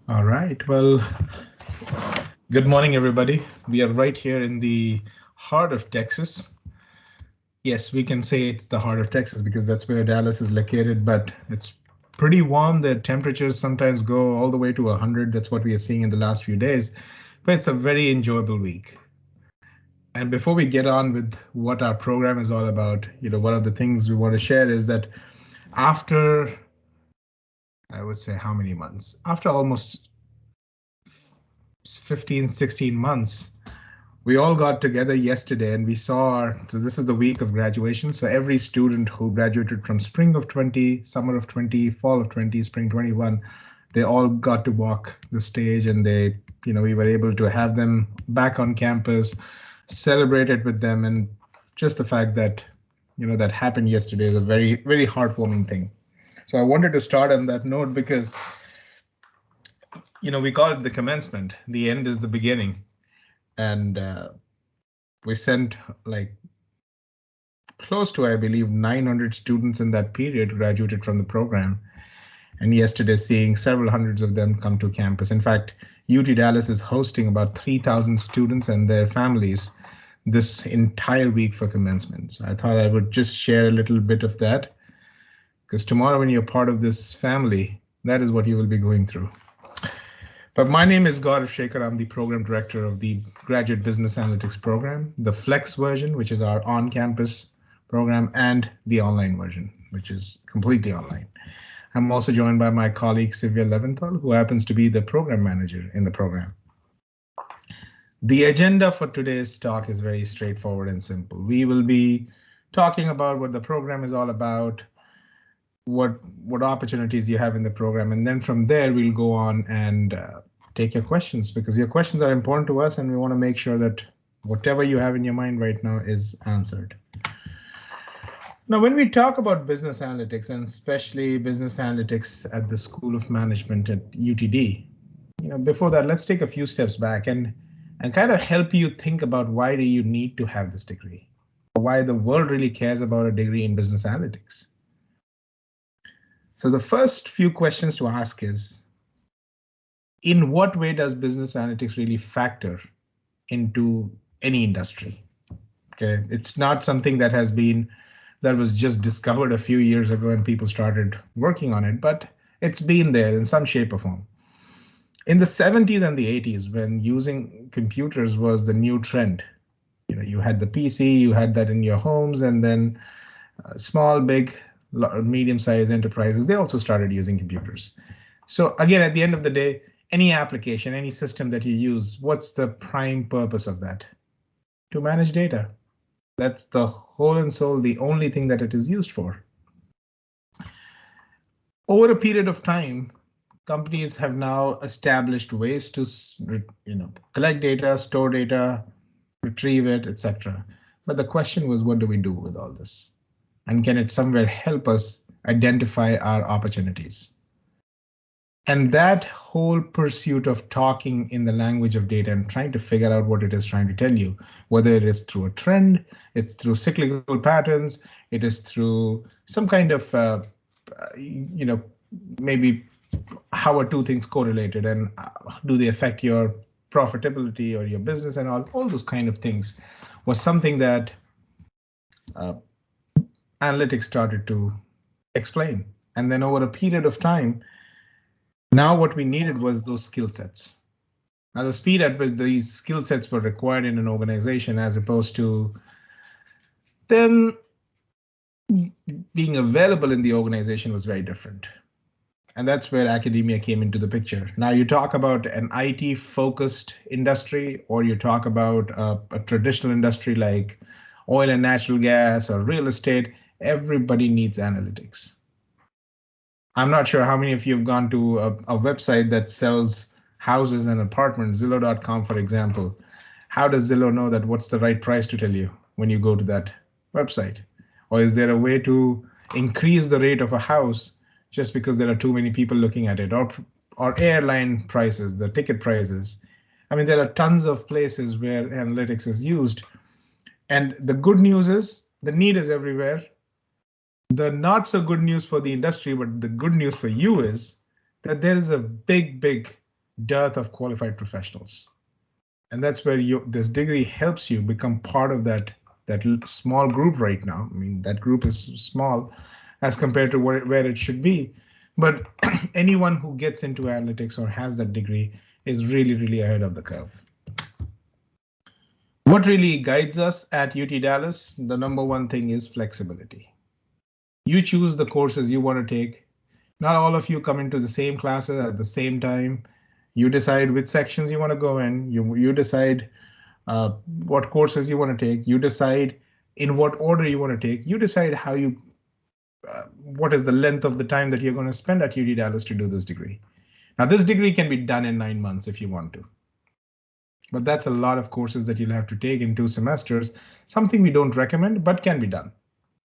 All right. Well, good morning, everybody. We are right here in the heart of Texas. Yes, we can say it's the heart of Texas because that's where Dallas is located, but it's pretty warm. The temperatures sometimes go all the way to 100. That's what we are seeing in the last few days, but it's a very enjoyable week. And before we get on with what our program is all about, one of the things we want to share is that after, I would say how many months? After almost 15, 16 months, we all got together yesterday and we saw so this is the week of graduation. So every student who graduated from spring of 20, summer of 20, fall of 20, spring 21, they all got to walk the stage and we were able to have them back on campus, celebrate it with them. And just the fact that, that happened yesterday is a very, very heartwarming thing. So I wanted to start on that note because, we call it the commencement. The end is the beginning. And we sent like close to, I believe, 900 students in that period graduated from the program. And yesterday, seeing several hundreds of them come to campus. In fact, UT Dallas is hosting about 3,000 students and their families this entire week for commencement. So I thought I would just share a little bit of that, because tomorrow when you're part of this family, that is what you will be going through. But my name is Gaurav Shekhar. I'm the program director of the Graduate Business Analytics program, the Flex version, which is our on-campus program, and the online version, which is completely online. I'm also joined by my colleague, Sylvia Leventhal, who happens to be the program manager in the program. The agenda for today's talk is very straightforward and simple. We will be talking about what the program is all about, what opportunities you have in the program, and then from there we'll go on and take your questions, because your questions are important to us and we want to make sure that whatever you have in your mind right now is answered. Now, when we talk about business analytics, and especially business analytics at the School of Management at UTD, before that, let's take a few steps back and kind of help you think about why do you need to have this degree, or why the world really cares about a degree in business analytics. So the first few questions to ask is, in what way does business analytics really factor into any industry? Okay, it's not something that was just discovered a few years ago and people started working on it, but it's been there in some shape or form. In the 70s and the 80s, when using computers was the new trend, you had the PC, you had that in your homes, and then small, big, medium-sized enterprises, they also started using computers. So again, at the end of the day, any application, any system that you use, what's the prime purpose of that? To manage data. That's the whole and soul, the only thing that it is used for. Over a period of time, companies have now established ways to collect data, store data, retrieve it, etc. But the question was, what do we do with all this? And can it somewhere help us identify our opportunities? And that whole pursuit of talking in the language of data and trying to figure out what it is trying to tell you, whether it is through a trend, it's through cyclical patterns, it is through some kind of, maybe how are two things correlated and do they affect your profitability or your business, and all those kind of things was something that analytics started to explain. And then over a period of time, now what we needed was those skill sets. Now the speed at which these skill sets were required in an organization as opposed to them being available in the organization was very different. And that's where academia came into the picture. Now you talk about an IT focused industry, or you talk about a traditional industry like oil and natural gas or real estate, everybody needs analytics. I'm not sure how many of you have gone to a website that sells houses and apartments, Zillow.com, for example. How does Zillow know that what's the right price to tell you when you go to that website? Or is there a way to increase the rate of a house just because there are too many people looking at it? Or airline prices, the ticket prices. I mean, there are tons of places where analytics is used. And the good news is the need is everywhere. The not so good news for the industry, but the good news for you is that there is a big dearth of qualified professionals. And that's where this degree helps you become part of that small group right now. I mean, that group is small as compared to where it should be. But anyone who gets into analytics or has that degree is really, really ahead of the curve. What really guides us at UT Dallas, the number one thing is flexibility. You choose the courses you want to take. Not all of you come into the same classes at the same time. You decide which sections you want to go in. You decide what courses you want to take. You decide in what order you want to take. You decide how what is the length of the time that you're going to spend at UT Dallas to do this degree. Now, this degree can be done in 9 months if you want to. But that's a lot of courses that you'll have to take in 2 semesters, something we don't recommend, but can be done.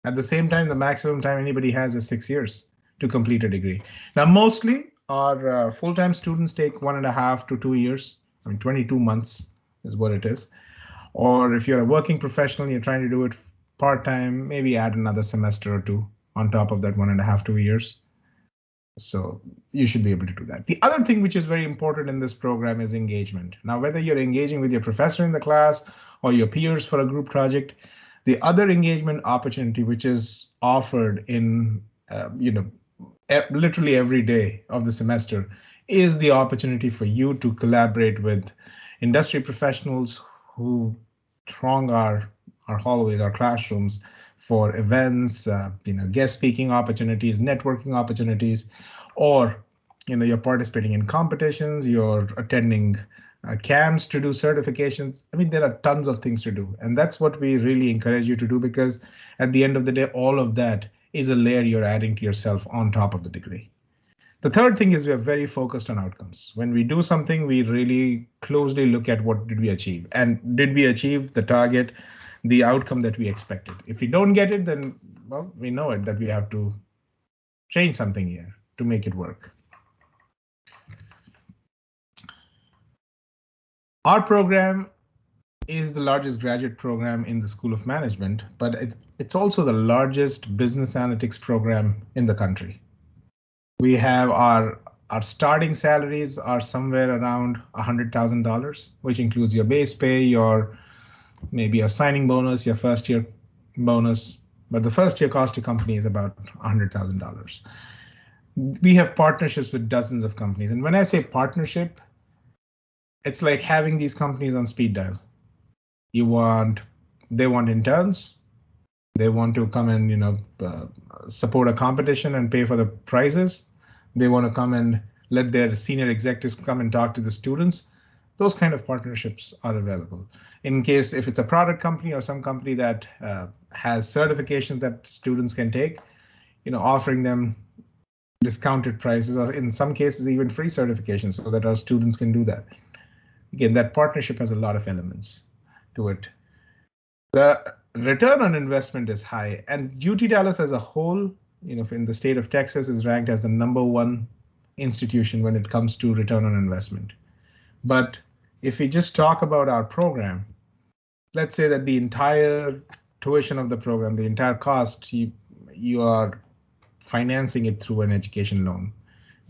At the same time, the maximum time anybody has is 6 years to complete a degree. Now, mostly our full-time students take 1.5 to 2 years. I mean, 22 months is what it is. Or if you're a working professional, you're trying to do it part-time, maybe add another semester or 2 on top of that 1.5 to 2 years. So you should be able to do that. The other thing which is very important in this program is engagement. Now, whether you're engaging with your professor in the class or your peers for a group project, the other engagement opportunity which is offered in literally every day of the semester is the opportunity for you to collaborate with industry professionals who throng our hallways, our classrooms, for events, guest speaking opportunities, networking opportunities, or you're participating in competitions, you're attending camps to do certifications. I mean, there are tons of things to do, and that's what we really encourage you to do, because at the end of the day, all of that is a layer you're adding to yourself on top of the degree. The third thing is we are very focused on outcomes. When we do something, we really closely look at what did we achieve, and did we achieve the target, the outcome that we expected. If we don't get it, then, well, we know it that we have to change something here to make it work. Our program is the largest graduate program in the School of Management, but it's also the largest business analytics program in the country. We have our starting salaries are somewhere around $100,000, which includes your base pay, your maybe a signing bonus, your first year bonus, but the first year cost to company is about $100,000. We have partnerships with dozens of companies, and when I say partnership, it's like having these companies on speed dial. They want interns. They want to come and support a competition and pay for the prizes. They want to come and let their senior executives come and talk to the students. Those kind of partnerships are available. In case if it's a product company or some company that has certifications that students can take, offering them discounted prices, or in some cases even free certifications, so that our students can do that. Again, that partnership has a lot of elements to it. The return on investment is high, and UT Dallas as a whole, in the state of Texas, is ranked as the #1 institution when it comes to return on investment. But if we just talk about our program, let's say that the entire tuition of the program, the entire cost, you are financing it through an education loan.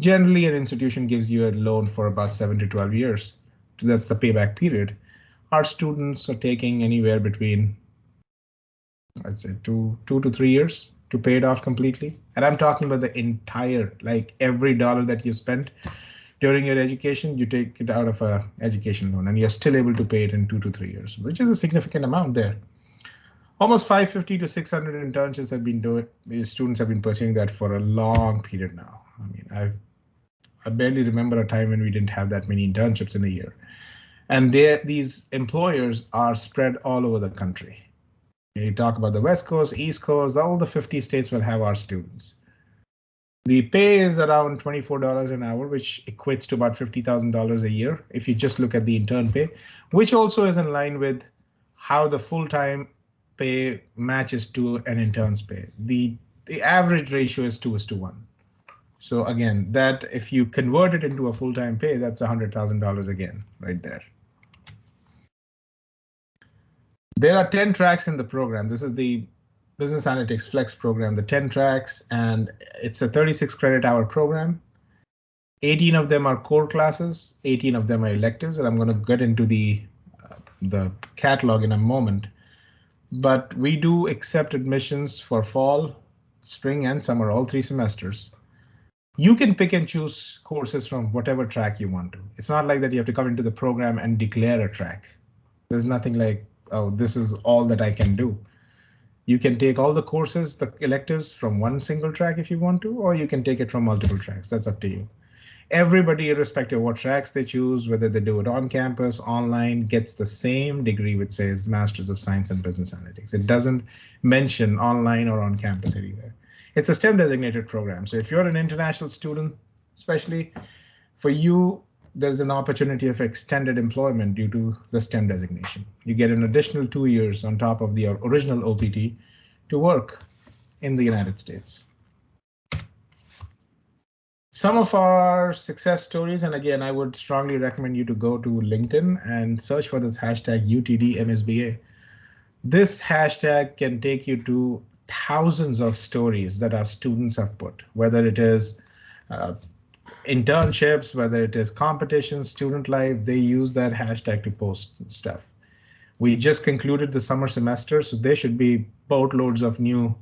Generally, an institution gives you a loan for about 7 to 12 years. That's the payback period. Our students are taking anywhere between, I'd say, 2 to 3 years to pay it off completely. And I'm talking about the entire, like every dollar that you spent during your education, you take it out of a education loan, and you're still able to pay it in 2 to 3 years, which is a significant amount there. Almost 550 to 600 internships have been doing. The students have been pursuing that for a long period now. I mean, I barely remember a time when we didn't have that many internships in a year. And these employers are spread all over the country. You talk about the West Coast, East Coast, all the 50 states will have our students. The pay is around $24 an hour, which equates to about $50,000 a year if you just look at the intern pay, which also is in line with how the full-time pay matches to an intern's pay. The average ratio is 2:1. So again, that if you convert it into a full-time pay, that's $100,000 again, right there. There are 10 tracks in the program. This is the Business Analytics Flex program, the 10 tracks, and it's a 36 credit hour program. 18 of them are core classes, 18 of them are electives, and I'm going to get into the catalog in a moment. But we do accept admissions for fall, spring, and summer, all 3 semesters. You can pick and choose courses from whatever track you want to. It's not like that you have to come into the program and declare a track. There's nothing like, oh, this is all that I can do. You can take all the courses, the electives from one single track if you want to, or you can take it from multiple tracks. That's up to you. Everybody, irrespective of what tracks they choose, whether they do it on campus, online, gets the same degree, which says Masters of Science in Business Analytics. It doesn't mention online or on campus anywhere. It's a STEM designated program. So if you're an international student, especially for you, there's an opportunity of extended employment due to the STEM designation. You get an additional 2 years on top of the original OPT to work in the United States. Some of our success stories, and again, I would strongly recommend you to go to LinkedIn and search for this hashtag UTDMSBA. This hashtag can take you to thousands of stories that our students have put, whether it is internships, whether it is competitions, student life, they use that hashtag to post stuff. We just concluded the summer semester, so there should be boatloads of new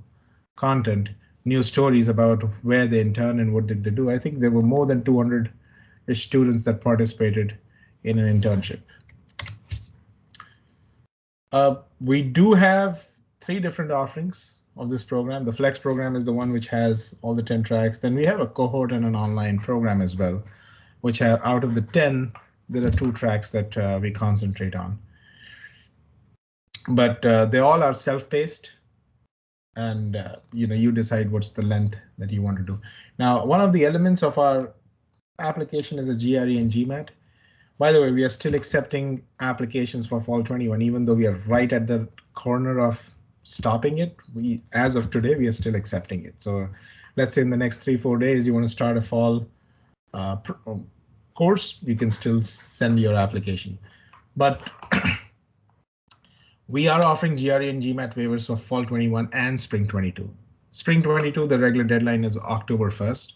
content, new stories about where they interned and what did they do. I think there were more than 200 students that participated in an internship. We do have 3 different offerings of this program. The Flex program is the one which has all the 10 tracks. Then we have a cohort and an online program as well, which have, out of the 10, there are 2 tracks that we concentrate on. But they all are self-paced, and you decide what's the length that you want to do. Now, one of the elements of our application is a GRE and Gmat. By the way, we are still accepting applications for fall 21, even though we are right at the corner of stopping it. As of today, we are still accepting it. So let's say in the next 3-4 days, you want to start a fall course, you can still send your application. But we are offering GRE and Gmat waivers for fall 21 and spring 22. Spring 22, the regular deadline is October 1st.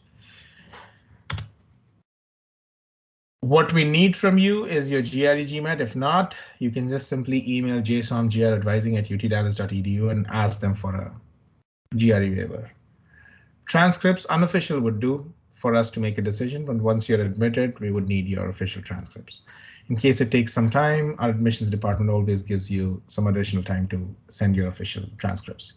What we need from you is your GRE Gmat. If not, you can just simply email jsomgradvising@utdallas.edu and ask them for a GRE waiver. Transcripts, unofficial would do for us to make a decision, but once you're admitted, we would need your official transcripts. In case it takes some time, our admissions department always gives you some additional time to send your official transcripts.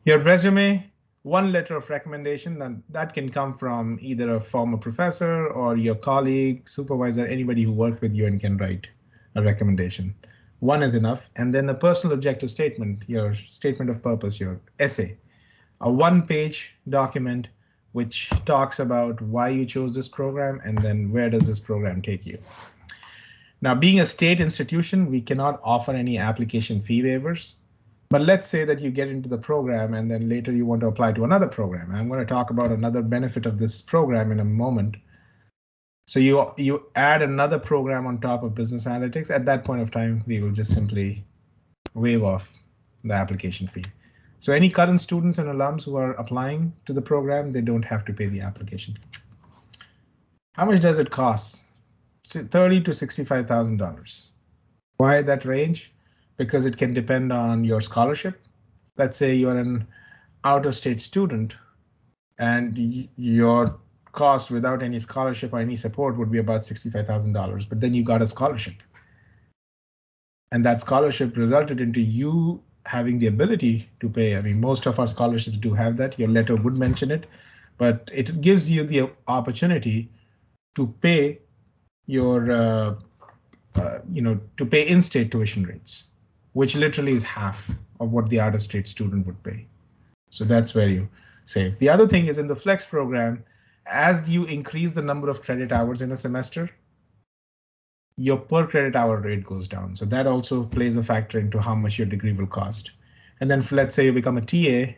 Your resume, 1 letter of recommendation, and that can come from either a former professor or your colleague, supervisor, anybody who worked with you and can write a recommendation. 1 is enough. And then a personal objective statement, your statement of purpose, your essay, a 1-page document which talks about why you chose this program and then where does this program take you. Now, being a state institution, we cannot offer any application fee waivers. But let's say that you get into the program and then later you want to apply to another program. And I'm going to talk about another benefit of this program in a moment. So you add another program on top of business analytics. At that point of time, we will just simply waive off the application fee. So any current students and alums who are applying to the program, they don't have to pay the application fee. How much does it cost? $30,000 to $65,000. Why that range? Because it can depend on your scholarship. Let's say you're an out-of-state student and your cost without any scholarship or any support would be about $65,000, but then you got a scholarship. And that scholarship resulted into you having the ability to pay. I mean, most of our scholarships do have that. Your letter would mention it, but it gives you the opportunity to pay your, to pay in-state tuition rates, which literally is half of what the out-of-state student would pay. So that's where you save. The other thing is in the Flex program, as you increase the number of credit hours in a semester, your per credit hour rate goes down. So that also plays a factor into how much your degree will cost. And then let's say you become a TA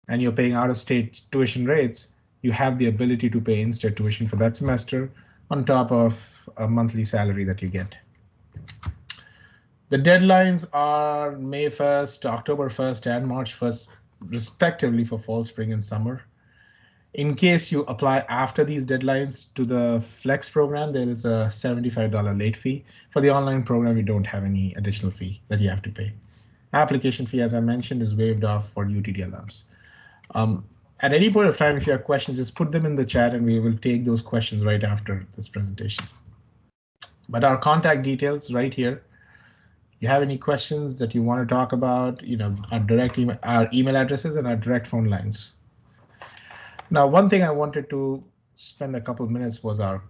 and you're paying out-of-state tuition rates, you have the ability to pay in-state tuition for that semester on top of a monthly salary that you get. The deadlines are May 1st, October 1st, and March 1st, respectively for fall, spring, and summer. In case you apply after these deadlines to the Flex program, there is a $75 late fee. For the online program, you don't have any additional fee that you have to pay. Application fee, as I mentioned, is waived off for UTD alums. At any point of time, if you have questions, just put them in the chat and we will take those questions right after this presentation. But our contact details right here. You have any questions that you want to talk about, our email addresses and our direct phone lines. Now, one thing I wanted to spend a couple of minutes was our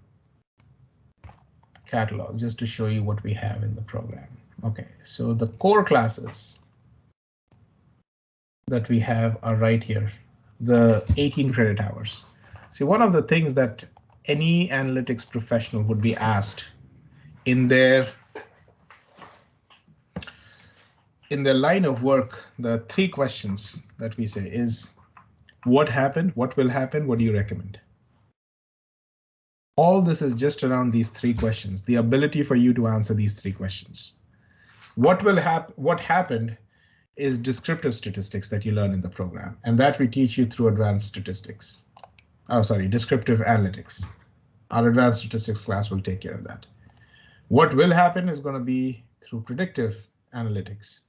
catalog, just to show you what we have in the program. Okay, so the core classes that we have are right here, the 18 credit hours. See, one of the things that any analytics professional would be asked in their line of work, the three questions that we say is, what happened, what will happen, what do you recommend? All this is just around these three questions, the ability for you to answer these three questions. What happened is descriptive statistics that you learn in the program, and that we teach you through advanced statistics. Descriptive analytics. Our advanced statistics class will take care of that. What will happen is going to be through predictive analytics.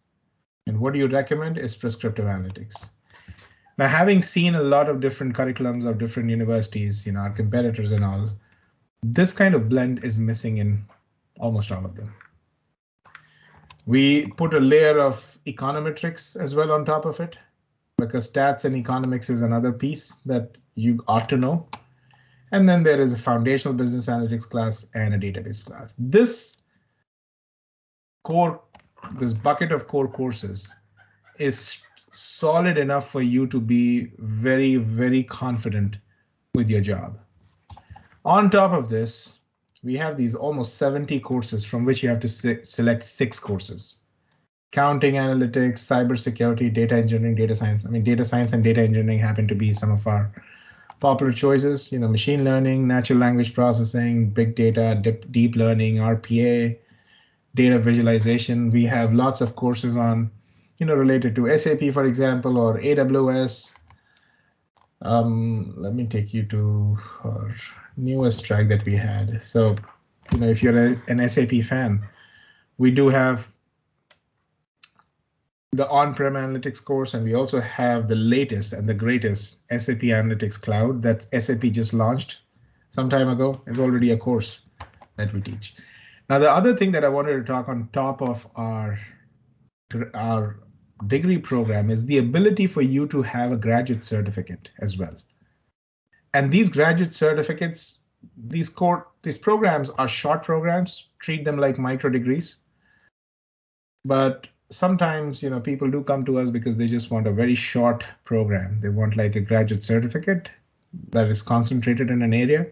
And what do you recommend is prescriptive analytics. Now, having seen a lot of different curriculums of different universities, our competitors and all, this kind of blend is missing in almost all of them. We put a layer of econometrics as well on top of it, because stats and economics is another piece that you ought to know. And then there is a foundational business analytics class and a database class. This bucket of core courses is solid enough for you to be very, very confident with your job. On top of this, we have these almost 70 courses from which you have to select 6 courses. Counting analytics, cybersecurity, data engineering, data science. I mean, data science and data engineering happen to be some of our popular choices. Machine learning, natural language processing, big data, deep learning, RPA, data visualization. We have lots of courses on, related to SAP, for example, or AWS. Let me take you to our newest track that we had. So, if you're an SAP fan, we do have the on-prem analytics course, and we also have the latest and the greatest SAP Analytics Cloud that SAP just launched some time ago. Is already a course that we teach. Now, the other thing that I wanted to talk on top of our degree program is the ability for you to have a graduate certificate as well. And these graduate certificates, these programs are short programs, treat them like micro degrees. But sometimes, people do come to us because they just want a very short program. They want like a graduate certificate that is concentrated in an area,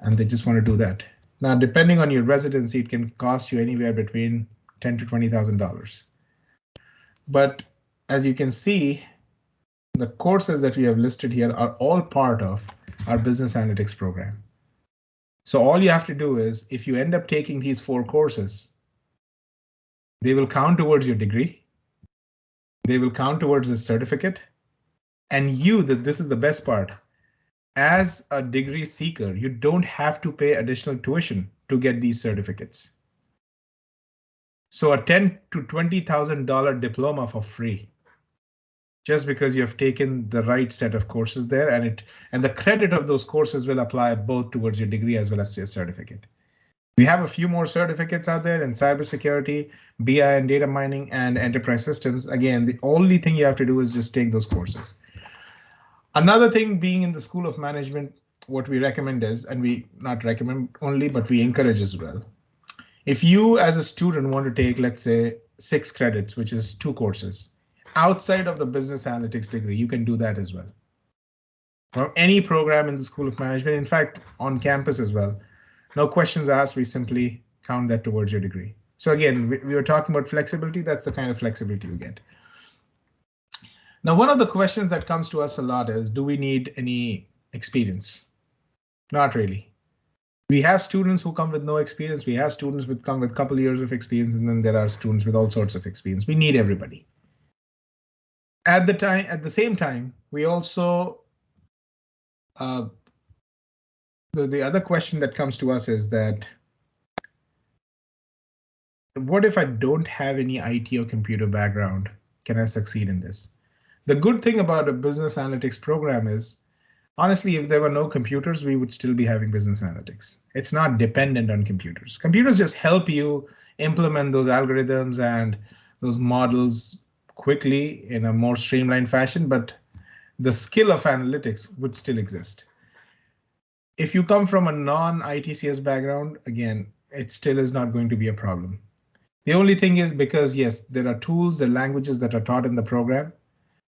and they just want to do that. Now, depending on your residency, it can cost you anywhere between $10,000 to $20,000. But as you can see, the courses that we have listed here are all part of our business analytics program. So all you have to do is, if you end up taking these 4 courses, they will count towards your degree. They will count towards the certificate. And this is the best part. As a degree seeker, you don't have to pay additional tuition to get these certificates. So a $10,000 to $20,000 diploma for free, just because you have taken the right set of courses there, and the credit of those courses will apply both towards your degree as well as your certificate. We have a few more certificates out there in cybersecurity, BI and data mining, and enterprise systems. Again, the only thing you have to do is just take those courses. Another thing, being in the School of Management, what we recommend is, and we not recommend only, but we encourage as well. If you as a student want to take, let's say, 6 credits, which is 2 courses, outside of the business analytics degree, you can do that as well. From any program in the School of Management, in fact, on campus as well. No questions asked, we simply count that towards your degree. So again, we were talking about flexibility. That's the kind of flexibility you get. Now, one of the questions that comes to us a lot is, do we need any experience? Not really. We have students who come with no experience. We have students who come with a couple of years of experience, and then there are students with all sorts of experience. We need everybody. At the same time, we also The other question that comes to us is that what if I don't have any IT or computer background? Can I succeed in this? The good thing about a business analytics program is, honestly, if there were no computers, we would still be having business analytics. It's not dependent on computers. Computers just help you implement those algorithms and those models quickly in a more streamlined fashion, but the skill of analytics would still exist. If you come from a non-ITCS background, again, it still is not going to be a problem. The only thing is, because yes, there are tools and languages that are taught in the program,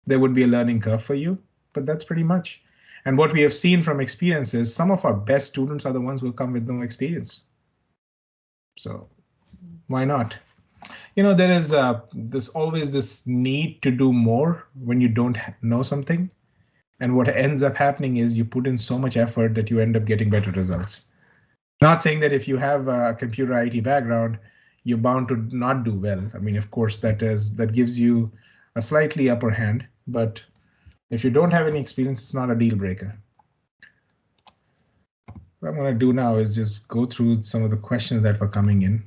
there would be a learning curve for you, but that's pretty much. And what we have seen from experience is some of our best students are the ones who come with no experience. So why not? There is this always this need to do more when you don't know something. And what ends up happening is you put in so much effort that you end up getting better results. Not saying that if you have a computer IT background, you're bound to not do well. I mean, of course, that gives you a slightly upper hand, but if you don't have any experience, it's not a deal breaker. What I'm going to do now is just go through some of the questions that were coming in.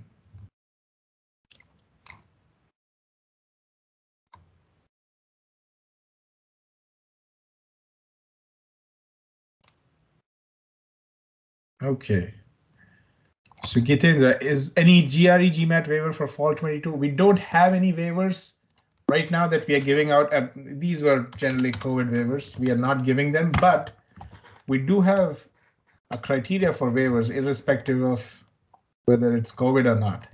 Okay. So Gitendra, is any GRE GMAT waiver for fall 22? We don't have any waivers right now that we are giving out. These were generally COVID waivers. We are not giving them, but we do have a criteria for waivers irrespective of whether it's COVID or not.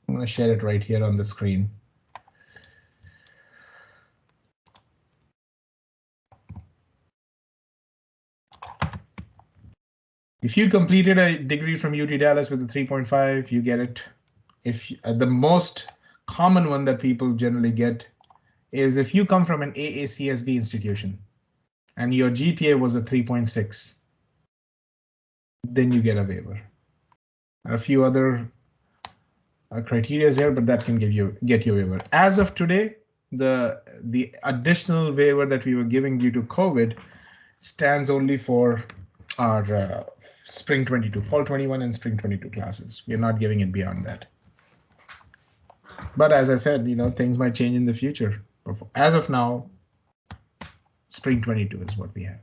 I'm going to share it right here on the screen. If you completed a degree from UT Dallas with a 3.5, you get it. If the most common one that people generally get is if you come from an AACSB institution and your GPA was a 3.6, then you get a waiver. A few other criteria here, but that can get you a waiver. As of today, the additional waiver that we were giving due to COVID stands only for our spring 22, fall 21 and spring 22 classes. We're not giving it beyond that. But as I said, things might change in the future. As of now, spring 22 is what we have.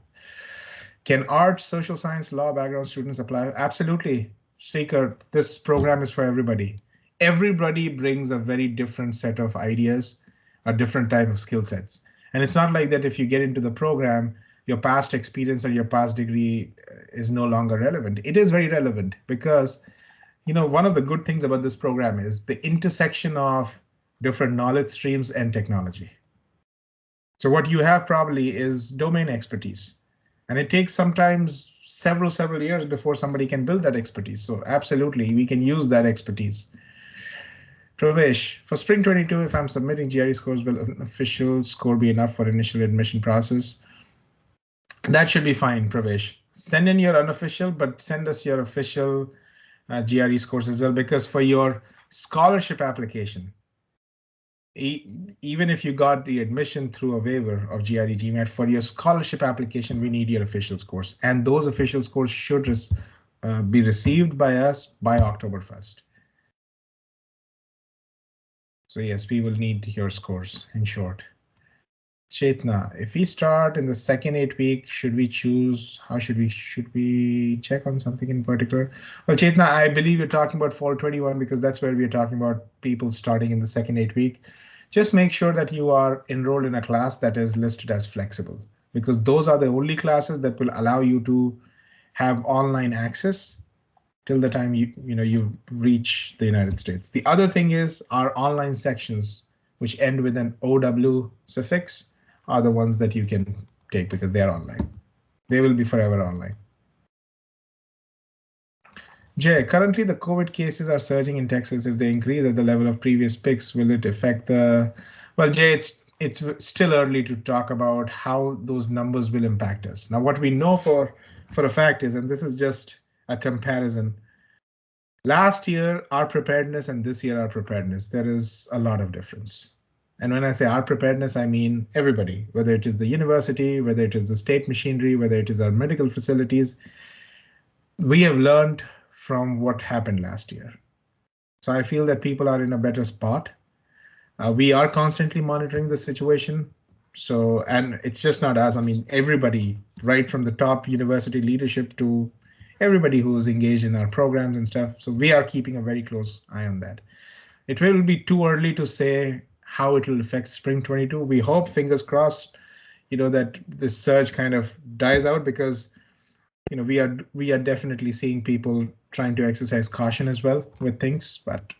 Can art, social science, law background students apply? Absolutely. Shrikar, this program is for everybody. Everybody brings a very different set of ideas, a different type of skill sets. And it's not like that if you get into the program, your past experience or your past degree is no longer relevant. It is very relevant because, one of the good things about this program is the intersection of different knowledge streams and technology. So what you have probably is domain expertise. And it takes sometimes several years before somebody can build that expertise. So absolutely, we can use that expertise. Pravesh, for spring 22, if I'm submitting GRE scores, will an official score be enough for initial admission process? That should be fine, Pravesh. Send in your unofficial, but send us your official GRE scores as well, because for your scholarship application, even if you got the admission through a waiver of GRE GMAT, for your scholarship application, we need your official scores. And those official scores should be received by us by October 1st. So yes, we will need your scores in short. Chetna, if we start in the second 8 week, should we choose? How should we check on something in particular? Well, Chetna, I believe you're talking about fall 21 because that's where we're talking about people starting in the second 8 week. Just make sure that you are enrolled in a class that is listed as flexible, because those are the only classes that will allow you to have online access till the time you reach the United States. The other thing is our online sections, which end with an OW suffix, are the ones that you can take because they are online. They will be forever online. Jay, currently the COVID cases are surging in Texas. If they increase at the level of previous peaks, will it affect the? Well, Jay, it's still early to talk about how those numbers will impact us. Now, what we know for a fact is, and this is just a comparison, last year our preparedness and this year our preparedness, there is a lot of difference. And when I say our preparedness, I mean everybody, whether it is the university, whether it is the state machinery, whether it is our medical facilities. We have learned from what happened last year. So I feel that people are in a better spot. We are constantly monitoring the situation. So, and it's just not us, I mean, everybody, right from the top university leadership to everybody who is engaged in our programs and stuff. So we are keeping a very close eye on that. It will be too early to say how it will affect spring 22. We hope, fingers crossed, that this surge kind of dies out, because we are definitely seeing people trying to exercise caution as well with things, but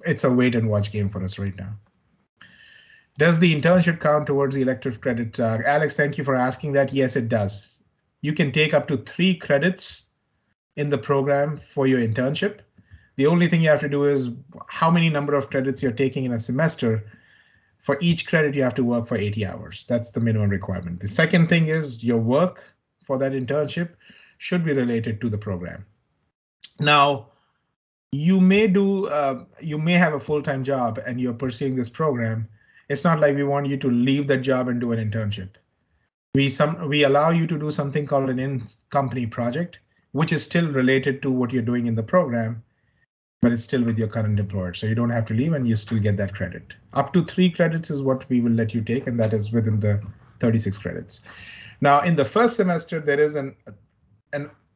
it's a wait and watch game for us right now. Does the internship count towards the elective credit? Alex, thank you for asking that. Yes, it does. You can take up to 3 credits in the program for your internship. The only thing you have to do is how many number of credits you're taking in a semester. For each credit, you have to work for 80 hours. That's the minimum requirement. The second thing is your work for that internship should be related to the program. Now, you may have a full-time job and you're pursuing this program. It's not like we want you to leave that job and do an internship. We allow you to do something called an in-company project, which is still related to what you're doing in the program, but it's still with your current employer. So you don't have to leave and you still get that credit. Up to 3 credits is what we will let you take, and that is within the 36 credits. Now, in the first semester, there is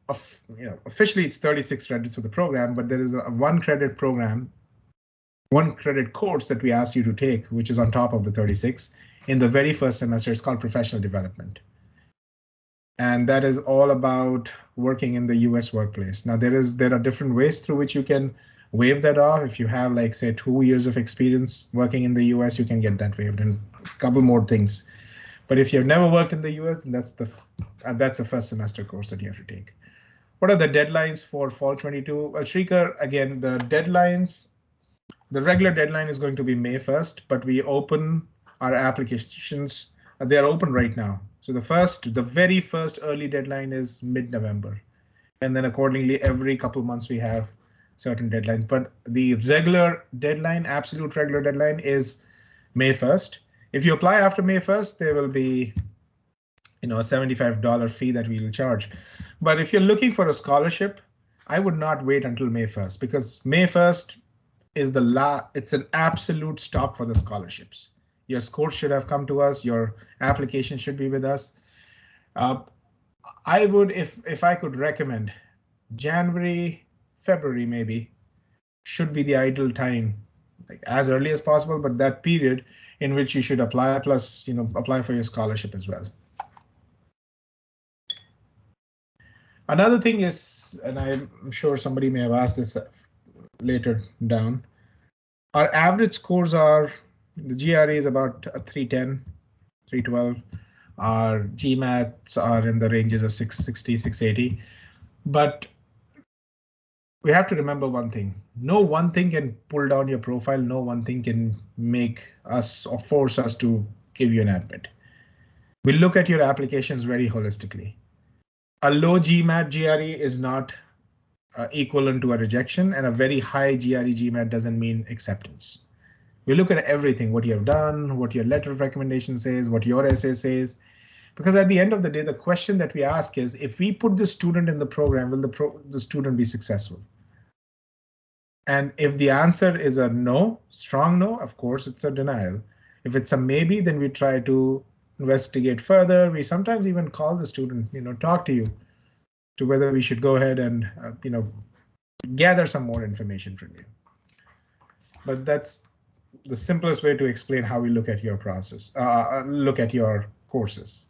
officially it's 36 credits for the program, but there is a 1 credit program, 1 credit course that we asked you to take, which is on top of the 36 in the very first semester. It's called professional development. And that is all about working in the US workplace. Now, there are different ways through which you can waive that off. If you have, like, say, 2 years of experience working in the US, you can get that waived, and a couple more things. But if you've never worked in the US, that's a first semester course that you have to take. What are the deadlines for fall 22? Well, Shrikar, again, the deadlines, the regular deadline is going to be May 1st, but we open our applications. They are open right now. So the very first early deadline is mid-November. And then accordingly, every couple of months we have certain deadlines. But the regular deadline, absolute regular deadline is May 1st. If you apply after May 1st, there will be a $75 fee that we will charge. But if you're looking for a scholarship, I would not wait until May 1st, because May 1st is it's an absolute stop for the scholarships. Your scores should have come to us. Your application should be with us. I would, if I could recommend, January, February maybe should be the ideal time, like as early as possible, but that period in which you should apply, plus apply for your scholarship as well. Another thing is, and I'm sure somebody may have asked this later down, our average scores are, the GRE is about 310, 312. Our Gmats are in the ranges of 660, 680. But we have to remember one thing. No one thing can pull down your profile. No one thing can make us or force us to give you an admit. We look at your applications very holistically. A low Gmat GRE is not equivalent to a rejection, and a very high GRE Gmat doesn't mean acceptance. We look at everything, what you have done, what your letter of recommendation says, what your essay says, because at the end of the day, the question that we ask is, if we put the student in the program, will the student be successful? And if the answer is a no, strong no, of course, it's a denial. If it's a maybe, then we try to investigate further. We sometimes even call the student, talk to you to whether we should go ahead and, gather some more information from you. But that's the simplest way to explain how we look at your process, look at your courses.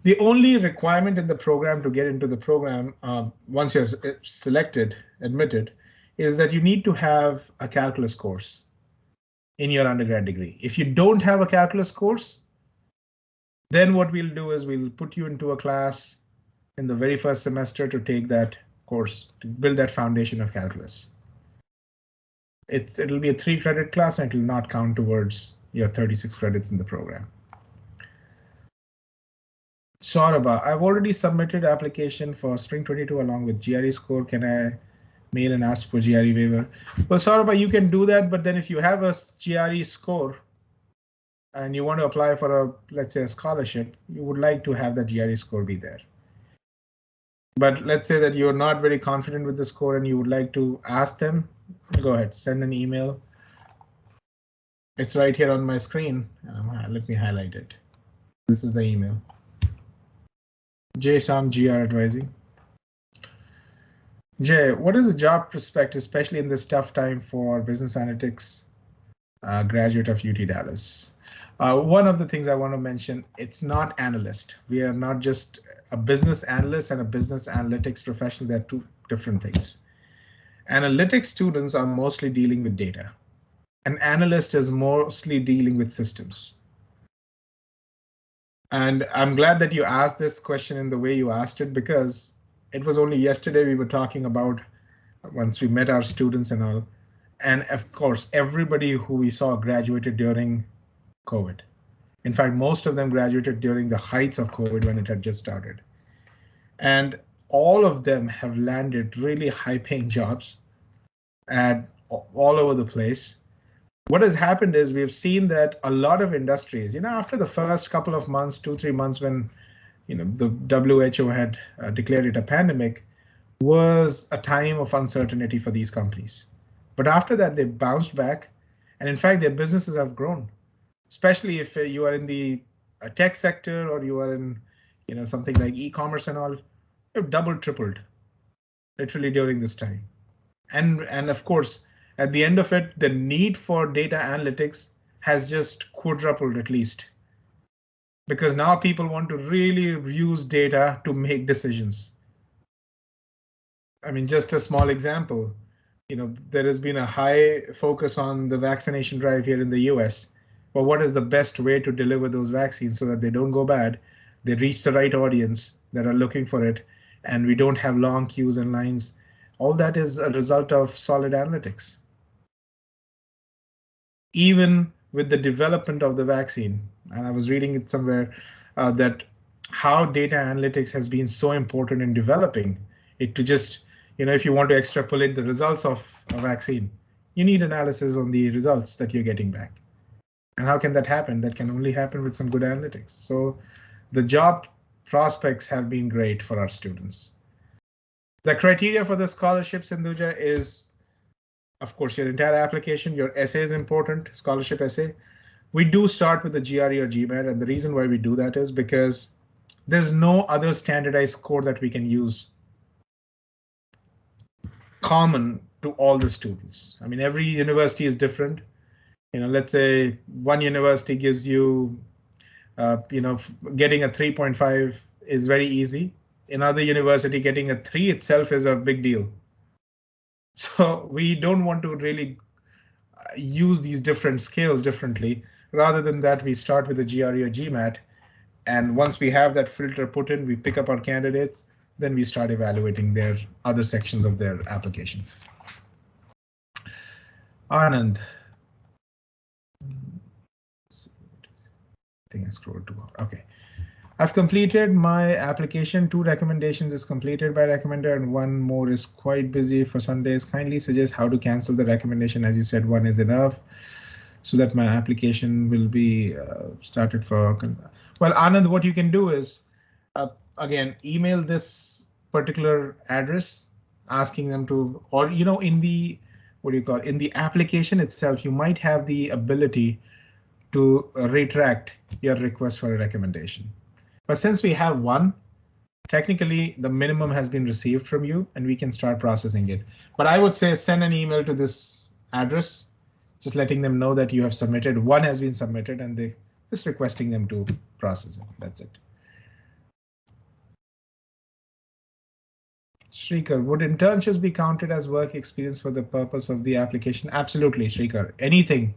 The only requirement in the program to get into the program, once you're selected, admitted, is that you need to have a calculus course in your undergrad degree. If you don't have a calculus course, then what we'll do is we'll put you into a class in the very first semester to take that course, to build that foundation of calculus. It'll be a 3 credit class, and it will not count towards your 36 credits in the program. Saurabha, I've already submitted application for spring 22 along with GRE score. Can I mail and ask for GRE waiver. Well, Saurabh, you can do that, but then if you have a GRE score and you want to apply for a, let's say, a scholarship, you would like to have that GRE score be there. But let's say that you're not very confident with the score and you would like to ask them, go ahead, send an email. It's right here on my screen. Let me highlight it. This is the email. JSOM GR advising. Jay, what is the job prospect, especially in this tough time for business analytics graduate of UT Dallas? One of the things I want to mention, it's not analyst. We are not just a business analyst and a business analytics professional. They're two different things. Analytics students are mostly dealing with data. An analyst is mostly dealing with systems. And I'm glad that you asked this question in the way you asked it, because it was only yesterday we were talking about once we met our students and all. And of course, everybody who we saw graduated during COVID. In fact, most of them graduated during the heights of COVID when it had just started. And all of them have landed really high-paying jobs at all over the place. What has happened is we've seen that a lot of industries, after the first couple of months, 2-3 months when the WHO had declared it a pandemic, was a time of uncertainty for these companies. But after that, they bounced back, and in fact, their businesses have grown. Especially if you are in the tech sector or you are in, something like e-commerce and all, you've doubled, tripled, literally during this time. And of course, at the end of it, the need for data analytics has just quadrupled at least. Because now people want to really use data to make decisions. I mean, just a small example, there has been a high focus on the vaccination drive here in the US. But what is the best way to deliver those vaccines so that they don't go bad, they reach the right audience that are looking for it, and we don't have long queues and lines? All that is a result of solid analytics. Even with the development of the vaccine, and I was reading it somewhere, that how data analytics has been so important in developing it to just, if you want to extrapolate the results of a vaccine, you need analysis on the results that you're getting back. And how can that happen? That can only happen with some good analytics. So the job prospects have been great for our students. The criteria for the scholarships, Sinduja, is, of course, your entire application. Your essay is important, scholarship essay. We do start with the GRE or Gmat, and the reason why we do that is because there's no other standardized score that we can use common to all the students. I mean, every university is different. Let's say one university gives you, getting a 3.5 is very easy. Another university getting a 3 itself is a big deal. So we don't want to really use these different scales differently. Rather than that, we start with the GRE or Gmat. And once we have that filter put in, we pick up our candidates, then we start evaluating their other sections of their application. Anand. I think I scrolled too far. Okay. I've completed my application. 2 recommendations is completed by recommender and 1 more is quite busy for Sundays. Kindly suggest how to cancel the recommendation. As you said, 1 is enough so that my application will be started for. Well, Anand, what you can do is, again, email this particular address asking them to, or, in the, in the application itself, you might have the ability to retract your request for a recommendation. But since we have 1, technically the minimum has been received from you and we can start processing it. But I would say send an email to this address, just letting them know that you have submitted, 1 has been submitted, and they just requesting them to process it. That's it. Shrikar, would internships be counted as work experience for the purpose of the application? Absolutely, Shrikar. Anything.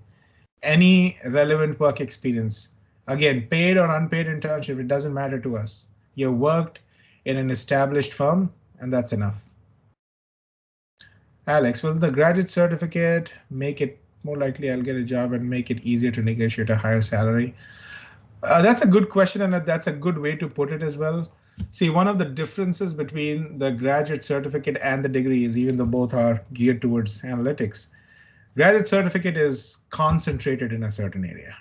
Any relevant work experience, again, paid or unpaid internship, it doesn't matter to us. You worked in an established firm, and that's enough. Alex, will the graduate certificate make it more likely I'll get a job and make it easier to negotiate a higher salary? That's a good question, and that's a good way to put it as well. See, one of the differences between the graduate certificate and the degree is, even though both are geared towards analytics, graduate certificate is concentrated in a certain area.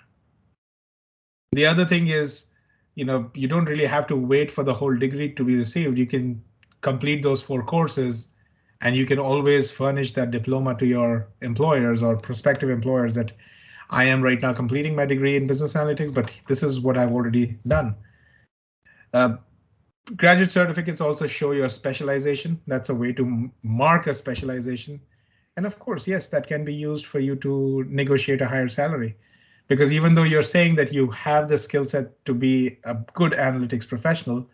The other thing is, you don't really have to wait for the whole degree to be received. You can complete those 4 courses, and you can always furnish that diploma to your employers or prospective employers that I am right now completing my degree in business analytics, but this is what I've already done. Graduate certificates also show your specialization. That's a way to mark a specialization. And of course, yes, that can be used for you to negotiate a higher salary. Because even though you're saying that you have the skill set to be a good analytics professional,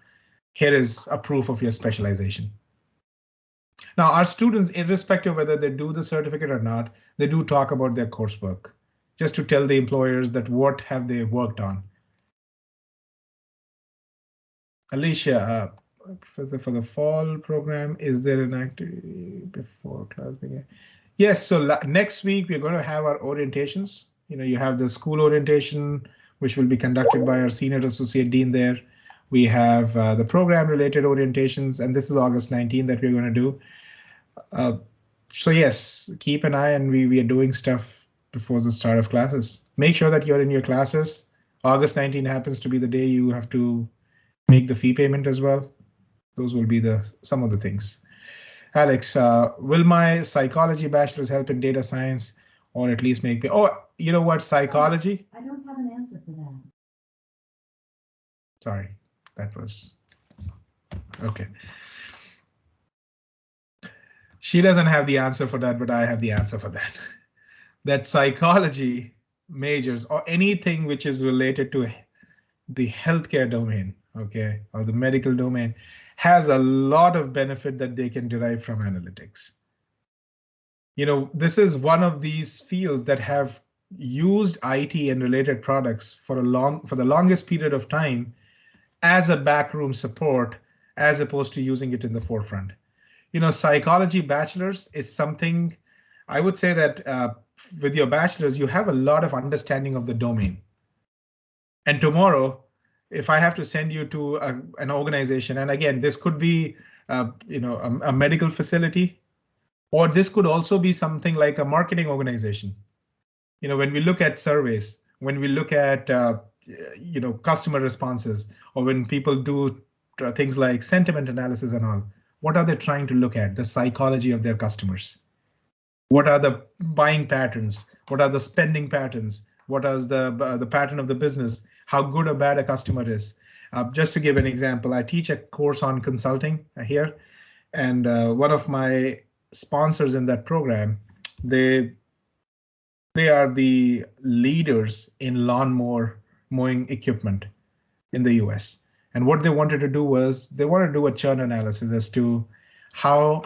here is a proof of your specialization. Now, our students, irrespective of whether they do the certificate or not, they do talk about their coursework, just to tell the employers that what have they worked on. Alicia, for the fall program, is there an activity before class begins? Yes, so next week we're going to have our orientations. You have the school orientation, which will be conducted by our senior associate dean there. We have the program related orientations, and this is August 19th that we're going to do. So yes, keep an eye, and we are doing stuff before the start of classes. Make sure that you're in your classes. August 19th happens to be the day you have to make the fee payment as well. Those will be some of the things. Alex, will my psychology bachelor's help in data science, or at least make me? Oh, you know what? Psychology? I don't have an answer for that. Sorry, that was okay. She doesn't have the answer for that, but I have the answer for that. That psychology majors or anything which is related to the healthcare domain, okay, or the medical domain, has a lot of benefit that they can derive from analytics. This is one of these fields that have used IT and related products for the longest period of time as a backroom support, as opposed to using it in the forefront. Psychology bachelor's is something I would say that with your bachelor's, you have a lot of understanding of the domain. And tomorrow, if I have to send you to an organization, and again, this could be a medical facility, or this could also be something like a marketing organization. When we look at surveys, when we look at customer responses, or when people do things like sentiment analysis and all, what are they trying to look at? The psychology of their customers. What are the buying patterns? What are the spending patterns? What is the pattern of the business? How good or bad a customer is? Just to give an example, I teach a course on consulting here, and one of my sponsors in that program, they are the leaders in lawnmower mowing equipment in the US. And what they wanted to do was they wanted to do a churn analysis as to how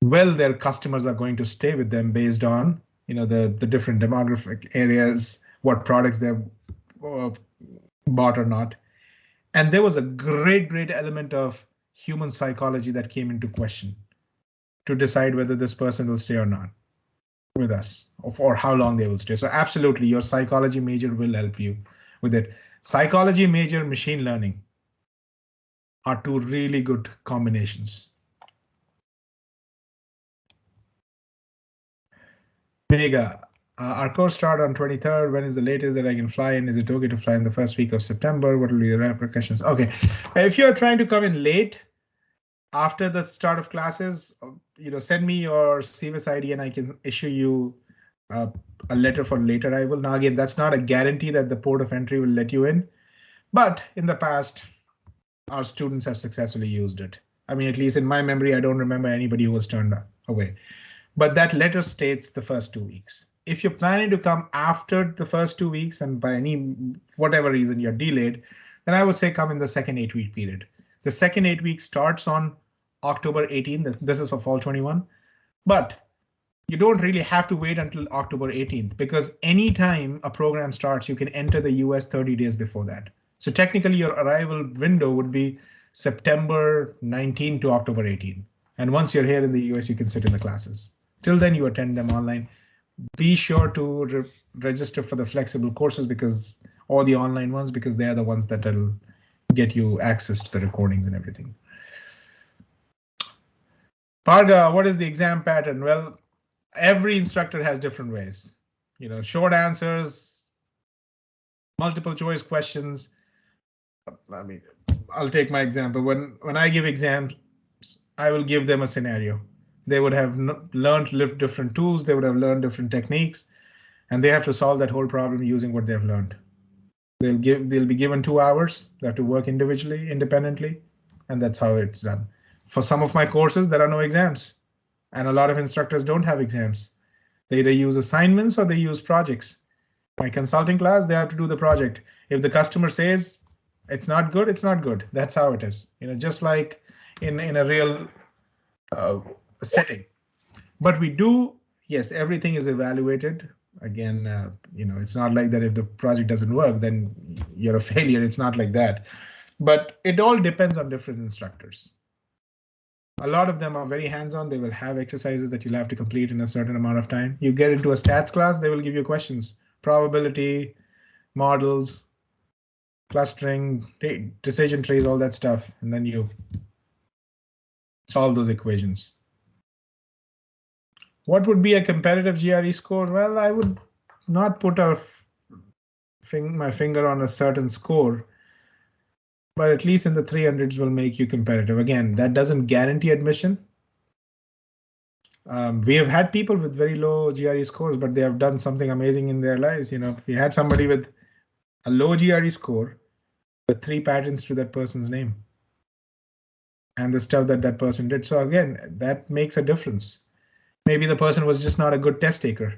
well their customers are going to stay with them based on the different demographic areas, what products they've bought or not. And there was a great element of human psychology that came into question to decide whether this person will stay or not with us, or how long they will stay. So absolutely, your psychology major will help you with it. Psychology major, machine learning are 2 really good combinations. Mega, our course start on 23rd. When is the latest that I can fly in? Is it okay to fly in the first week of September? What will be the repercussions? Okay, if you're trying to come in late after the start of classes, send me your CVS ID and I can issue you a letter for later arrival. Now, again, that's not a guarantee that the port of entry will let you in, but in the past, our students have successfully used it. I mean, at least in my memory, I don't remember anybody who was turned away. But that letter states the first 2 weeks. If you're planning to come after the first 2 weeks and by whatever reason you're delayed, then I would say come in the second 8-week period. The second 8 weeks starts on October 18th. This is for fall 21, but you don't really have to wait until October 18th, because anytime a program starts, you can enter the US 30 days before that. So technically your arrival window would be September 19 to October 18. And once you're here in the US, you can sit in the classes. Till then, you attend them online. Be sure to register for the flexible courses or the online ones, because they are the ones that will get you access to the recordings and everything. Parga, what is the exam pattern? Well, every instructor has different ways. Short answers, multiple choice questions. I mean, I'll take my example. When I give exams, I will give them a scenario. They would have learned different tools. They would have learned different techniques, and they have to solve that whole problem using what they've learned. They'll be given 2 hours. They have to work individually, independently, and that's how it's done. For some of my courses, there are no exams, and a lot of instructors don't have exams. They either use assignments or they use projects. My consulting class, they have to do the project. If the customer says it's not good, it's not good. That's how it is. Just like in a real setting. But we do, yes, everything is evaluated. Again, it's not like that if the project doesn't work, then you're a failure. It's not like that. But it all depends on different instructors. A lot of them are very hands-on. They will have exercises that you'll have to complete in a certain amount of time. You get into a stats class, they will give you questions, probability, models, clustering, decision trees, all that stuff, and then you solve those equations. What would be a competitive GRE score? Well, I would not put my finger on a certain score, but at least in the 300s will make you competitive. Again, that doesn't guarantee admission. We have had people with very low GRE scores, but they have done something amazing in their lives. We had somebody with a low GRE score with 3 patents to that person's name and the stuff that person did. So again, that makes a difference. Maybe the person was just not a good test taker.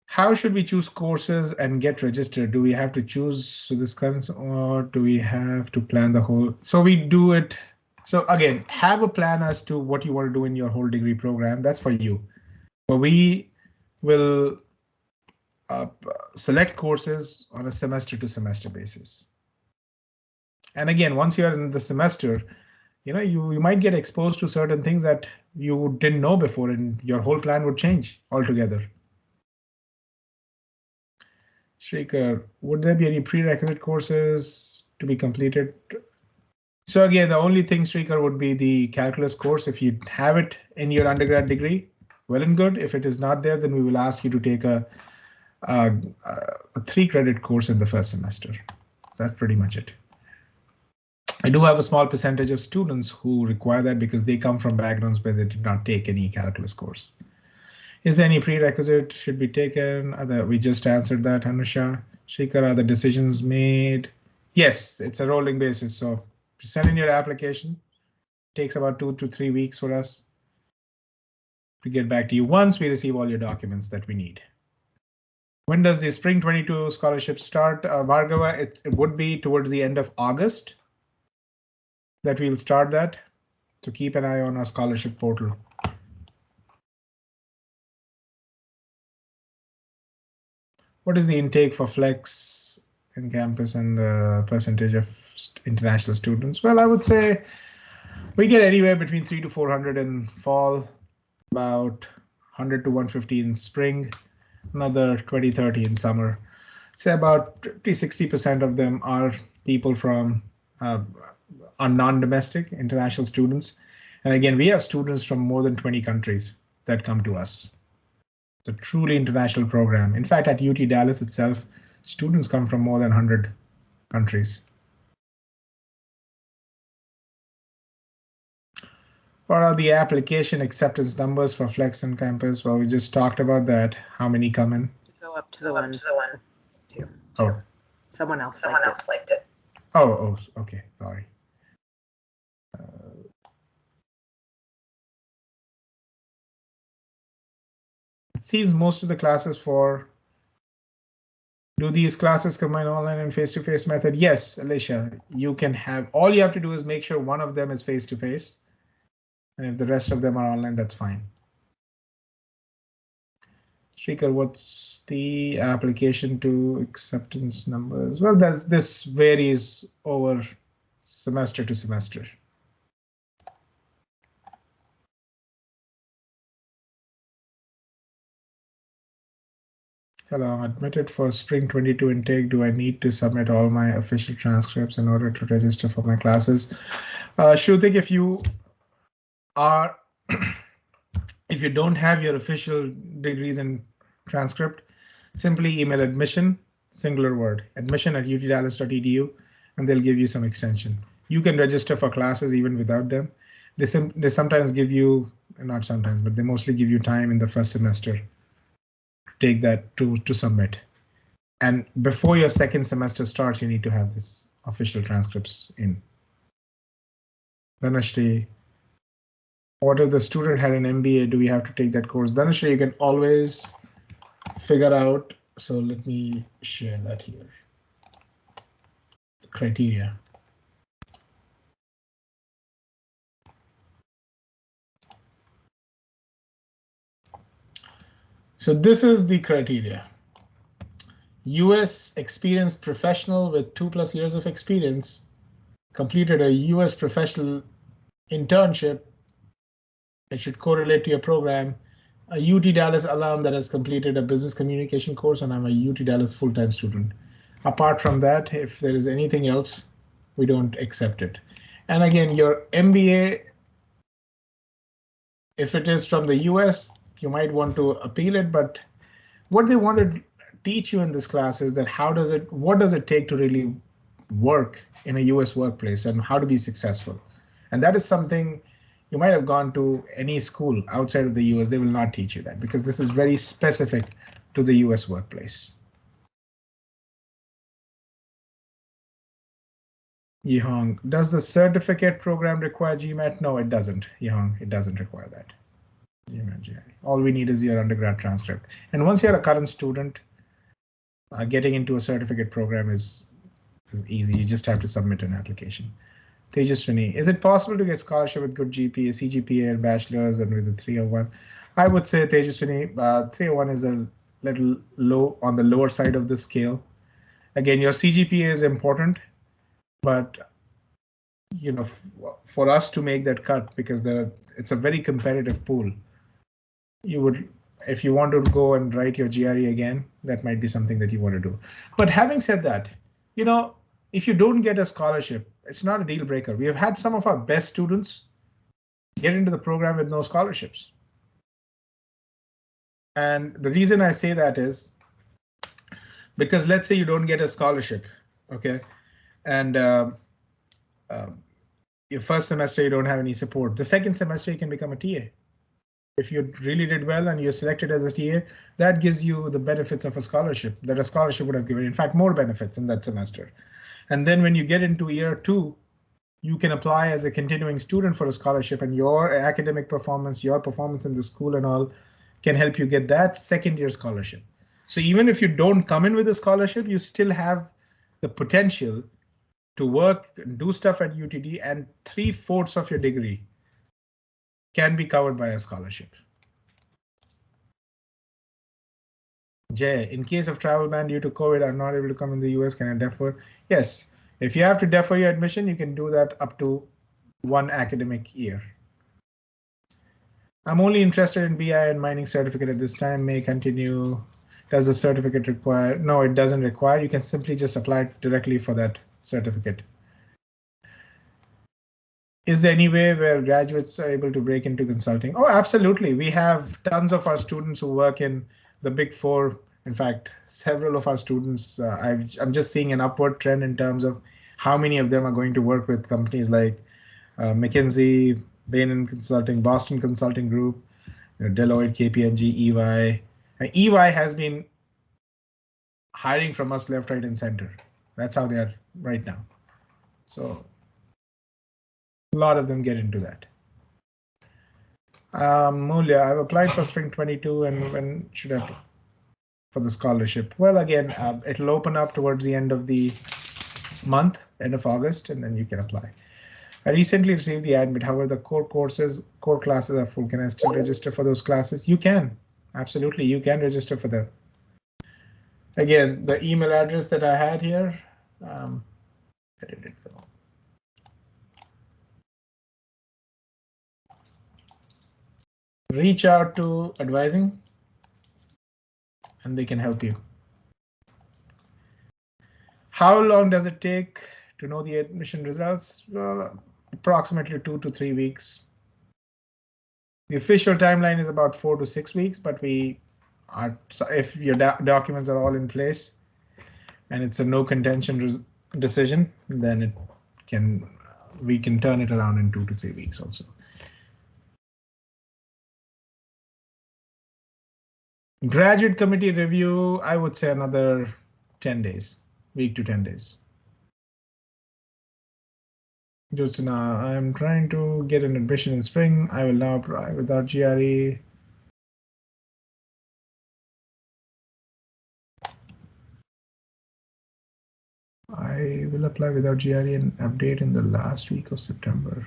How should we choose courses and get registered? Do we have to choose this current, or do we have to plan the whole? So we do it. So again, have a plan as to what you want to do in your whole degree program. That's for you. But we will select courses on a semester to semester basis. And again, once you're in the semester, you might get exposed to certain things that you didn't know before, and your whole plan would change altogether. Shekhar, would there be any prerequisite courses to be completed? So again, the only thing, Shekhar, would be the calculus course. If you have it in your undergrad degree, well and good. If it is not there, then we will ask you to take a 3-credit course in the first semester. That's pretty much it. I do have a small percentage of students who require that because they come from backgrounds where they did not take any calculus course. Is there any prerequisite should be taken? We just answered that, Anusha. Shekhar, are the decisions made? Yes, it's a rolling basis. So send in your application. It takes about 2 to 3 weeks for us to get back to you once we receive all your documents that we need. When does the Spring 22 scholarship start? Bhargava, it would be towards the end of August that we'll start that. So keep an eye on our scholarship portal. What is the intake for Flex in campus and the percentage of international students? Well, I would say we get anywhere between 300 to 400 in fall, about 100 to 150 in spring, another 20-30 in summer. Say about 60% of them are people from are non-domestic international students. And again, we have students from more than 20 countries that come to us. It's a truly international program. In fact, at UT Dallas itself, students come from more than 100 countries. What are the application acceptance numbers for Flex on campus? Well, we just talked about that. How many come in? Go up to the one. Two. Oh, someone else liked it. Oh, okay, sorry. It seems most of the classes do these classes combine online and face-to-face method? Yes, Alicia, you can have, all you have to do is make sure one of them is face-to-face. And if the rest of them are online, that's fine. Shekhar, what's the application to acceptance numbers? Well, this varies over semester to semester. Hello, admitted for spring 22 intake. Do I need to submit all my official transcripts in order to register for my classes? Shrutik, if you are, if you don't have your official degrees and transcript, simply email admission, singular word, admission@utdallas.edu, and they'll give you some extension. You can register for classes even without them. They sometimes give you, not sometimes, but they mostly give you time in the first semester to take that to submit. And before your second semester starts, you need to have this official transcripts in. Dhanashri, what if the student had an MBA? Do we have to take that course? Dhanashri, you can always figure out. So let me share that here. The criteria. So this is the criteria. US experienced professional with 2+ years of experience, completed a US professional internship. It should correlate to your program. A UT Dallas alum that has completed a business communication course, and I'm a UT Dallas full-time student. Apart from that, if there is anything else, we don't accept it. And again, your MBA, if it is from the US, you might want to appeal it, but what they want to teach you in this class is that what does it take to really work in a US workplace and how to be successful. And that is something you might have gone to any school outside of the US, they will not teach you that because this is very specific to the US workplace. Yihong, does the certificate program require Gmat? No, it doesn't. Yihong, it doesn't require that. All we need is your undergrad transcript. And once you're a current student, getting into a certificate program is easy. You just have to submit an application. Tejaswini, is it possible to get scholarship with good GPA, CGPA, and bachelor's, and with a 301? I would say, Tejaswini, 301 is a little low on the lower side of the scale. Again, your CGPA is important, but you know, for us to make that cut, because it's a very competitive pool, you would, if you want to go and write your GRE again, that might be something that you want to do. But having said that, you know, if you don't get a scholarship, it's not a deal breaker. We have had some of our best students get into the program with no scholarships. And the reason I say that is because let's say you don't get a scholarship, okay? And your first semester, you don't have any support. The second semester, you can become a TA. If you really did well and you're selected as a TA, that gives you the benefits of a scholarship that a scholarship would have given. In fact, more benefits in that semester. And then when you get into year 2, you can apply as a continuing student for a scholarship, and your academic performance, your performance in the school and all can help you get that second year scholarship. So even if you don't come in with a scholarship, you still have the potential to work, do stuff at UTD, and 3/4 of your degree can be covered by a scholarship. Jay, in case of travel ban due to COVID, I'm not able to come in the US, can I defer? Yes, if you have to defer your admission, you can do that up to 1 academic year. I'm only interested in BI and mining certificate at this time, may continue. Does the certificate require? No, it doesn't require. You can simply just apply directly for that certificate. Is there any way where graduates are able to break into consulting? Oh, absolutely. We have tons of our students who work in the Big Four. In fact, several of our students, I'm just seeing an upward trend in terms of how many of them are going to work with companies like McKinsey, Bain & Consulting, Boston Consulting Group, Deloitte, KPMG, EY. EY has been hiring from us left, right, and center. That's how they are right now. So a lot of them get into that. Mulya, I've applied for spring 22, and when should I for the scholarship? Well, again, it'll open up towards the end of the month, end of August, and then you can apply. I recently received the admit. However, the core classes are full. Can I still register for those classes? You can. Absolutely, you can register for them. Again, the email address that I had here, where did it go? Reach out to advising. and they can help you. How long does it take to know the admission results? Well, approximately 2 to 3 weeks. The official timeline is about 4 to 6 weeks, but if your documents are all in place and it's a no contention decision, then we can turn it around in 2 to 3 weeks also. Graduate committee review, I would say another 10 days, week to 10 days. Jyotsna, I am trying to get an admission in spring. I will now apply without GRE. I will apply without GRE and update in the last week of September.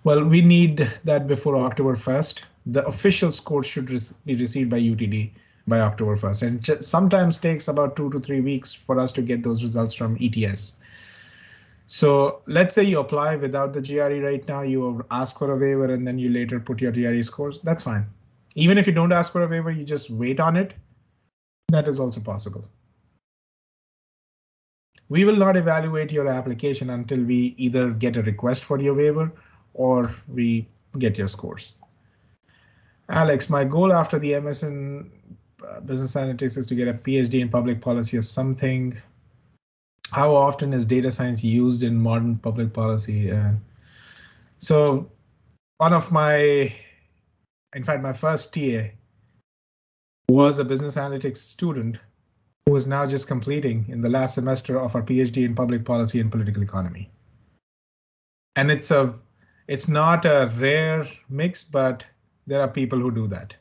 Well, we need that before October 1st. The official score should be received by UTD by October 1st, and it sometimes takes about 2 to 3 weeks for us to get those results from ETS. So let's say you apply without the GRE right now, you ask for a waiver, and then you later put your GRE scores. That's fine. Even if you don't ask for a waiver, you just wait on it. That is also possible. We will not evaluate your application until we either get a request for your waiver or we get your scores. Alex, my goal after the MS in business analytics is to get a PhD in public policy or something. How often is data science used in modern public policy? So one of my first TA was a business analytics student who is now just completing in the last semester of our PhD in public policy and political economy. And it's not a rare mix, but there are people who do that.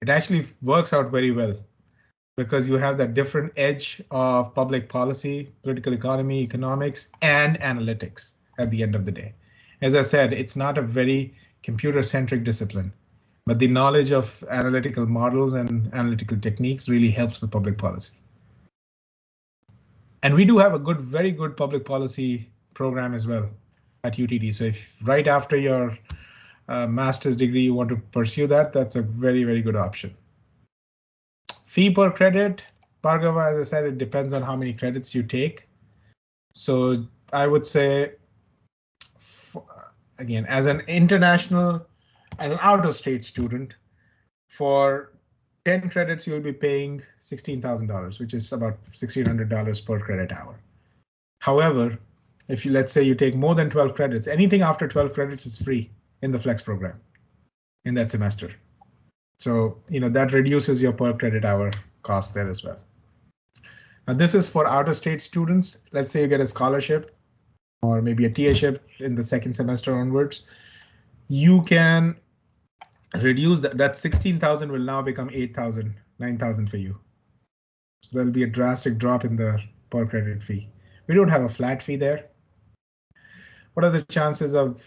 It actually works out very well because you have that different edge of public policy, political economy, economics, and analytics at the end of the day. As I said, it's not a very computer-centric discipline, but the knowledge of analytical models and analytical techniques really helps with public policy. And we do have a very good public policy program as well at UTD. So if right after your master's degree you want to pursue that, that's a very, very good option. Fee per credit, Bhargava, as I said, it depends on how many credits you take. So I would say, again, as an out-of-state student, for 10 credits, you'll be paying $16,000, which is about $1,600 per credit hour. However, if let's say you take more than 12 credits, anything after 12 credits is free in the Flex program in that semester. So, that reduces your per credit hour cost there as well. Now, this is for out-of-state students. Let's say you get a scholarship or maybe a TA-ship in the second semester onwards. You can reduce that 16,000 will now become 8,000, 9,000 for you. So there'll be a drastic drop in the per credit fee. We don't have a flat fee there. What are the chances of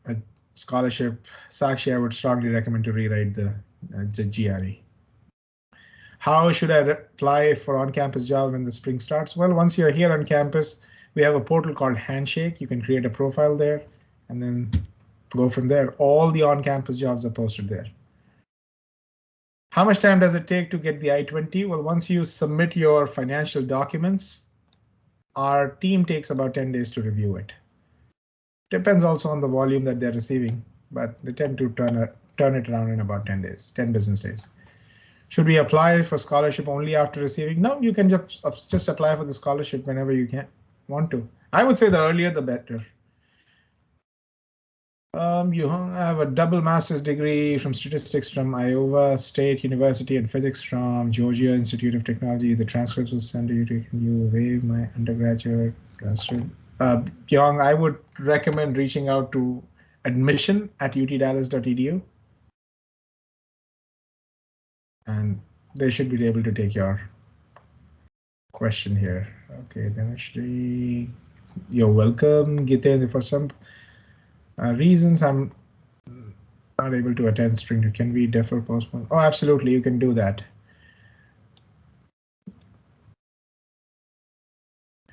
a scholarship? Sakshi, I would strongly recommend to rewrite the GRE. How should I apply for on-campus job when the spring starts? Well, once you're here on campus, we have a portal called Handshake. You can create a profile there and then go from there. All the on-campus jobs are posted there. How much time does it take to get the I-20? Well, once you submit your financial documents, our team takes about 10 days to review it. Depends also on the volume that they're receiving, but they tend to turn it around in about 10 days, 10 business days. Should we apply for scholarship only after receiving? No, you can just apply for the scholarship whenever you want to. I would say the earlier the better. You have a double master's degree from statistics from Iowa State University and physics from Georgia Institute of Technology. The transcripts will send to you. Can you waive my undergraduate transcript? Young, I would recommend reaching out to admission@utdallas.edu. And they should be able to take your question here. Okay, then actually, you're welcome, Gitan. For some reasons, I'm not able to attend spring. Can we defer, postpone? Oh, absolutely, you can do that.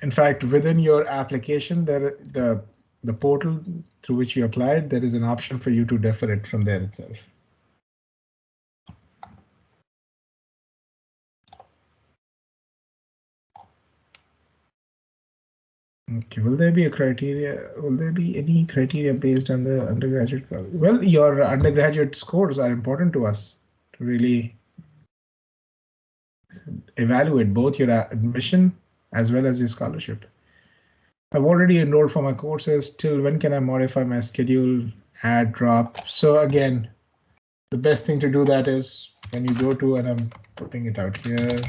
In fact, within your application, the portal through which you applied, there is an option for you to defer it from there itself. Okay, will there be a criteria? Will there be any criteria based on the undergraduate? Well, your undergraduate scores are important to us to really evaluate both your admission as well as your scholarship. I've already enrolled for my courses. Till when can I modify my schedule, add, drop? So again, the best thing to do that is when you go to, and I'm putting it out here.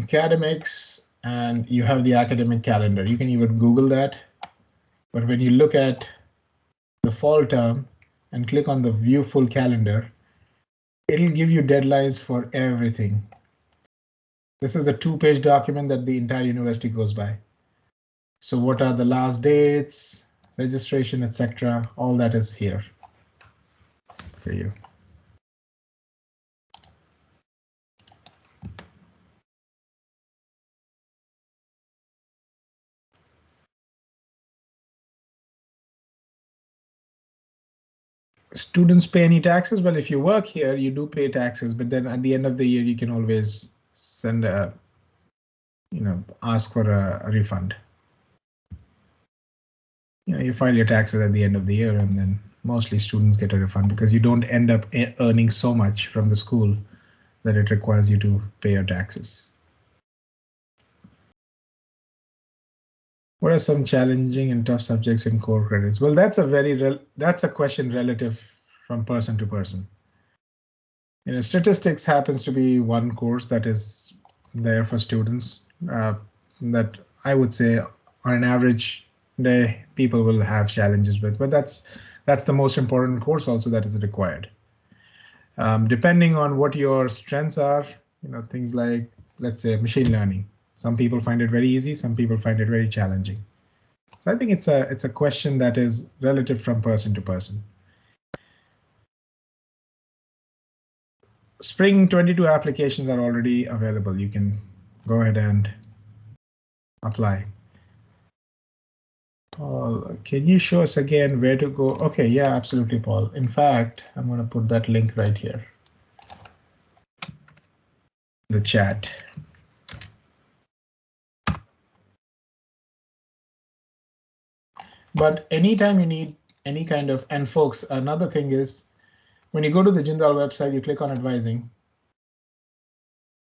Academics, and you have the academic calendar. You can even Google that. But when you look at the fall term and click on the view full calendar, it'll give you deadlines for everything. This is a 2-page document that the entire university goes by. So what are the last dates, registration, etc. All that is here for you. Students pay any taxes? Well, if you work here, you do pay taxes, but then at the end of the year, you can always send a, ask for a refund. You file your taxes at the end of the year, and then mostly students get a refund because you don't end up earning so much from the school that it requires you to pay your taxes. What are some challenging and tough subjects in core credits? Well, that's a question relative from person to person. Statistics happens to be one course that is there for students that I would say on an average day people will have challenges with, but that's the most important course also that is required. Depending on what your strengths are, things like, let's say, machine learning. Some people find it very easy, some people find it very challenging. So I think it's a question that is relative from person to person. Spring 22 applications are already available. You can go ahead and apply. Paul, can you show us again where to go? Okay, yeah, absolutely, Paul. In fact, I'm going to put that link right here in the chat. But anytime you need any kind of, and folks, another thing is when you go to the Jindal website, you click on advising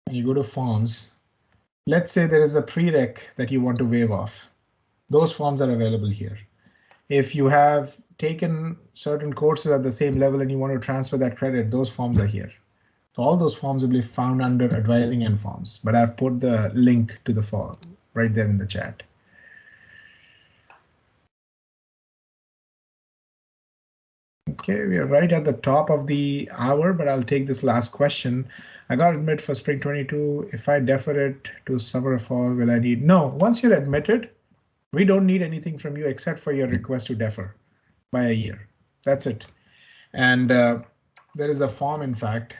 and you go to forms. Let's say there is a prereq that you want to waive off. Those forms are available here. If you have taken certain courses at the same level and you want to transfer that credit, those forms are here. So all those forms will be found under advising and forms, but I've put the link to the form right there in the chat. Okay, we are right at the top of the hour, but I'll take this last question. I got admit for spring 22. If I defer it to summer or fall, will I need? No, once you're admitted, we don't need anything from you except for your request to defer by a year. That's it. And there is a form, in fact.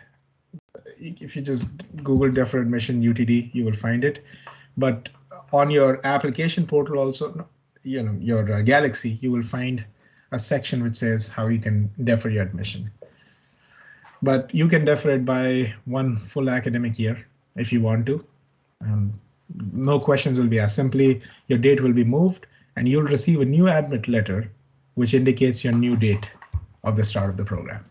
If you just Google defer admission UTD, you will find it. But on your application portal also, your Galaxy, you will find a section which says how you can defer your admission. But you can defer it by one full academic year if you want to. No questions will be asked. Simply your date will be moved and you'll receive a new admit letter which indicates your new date of the start of the program.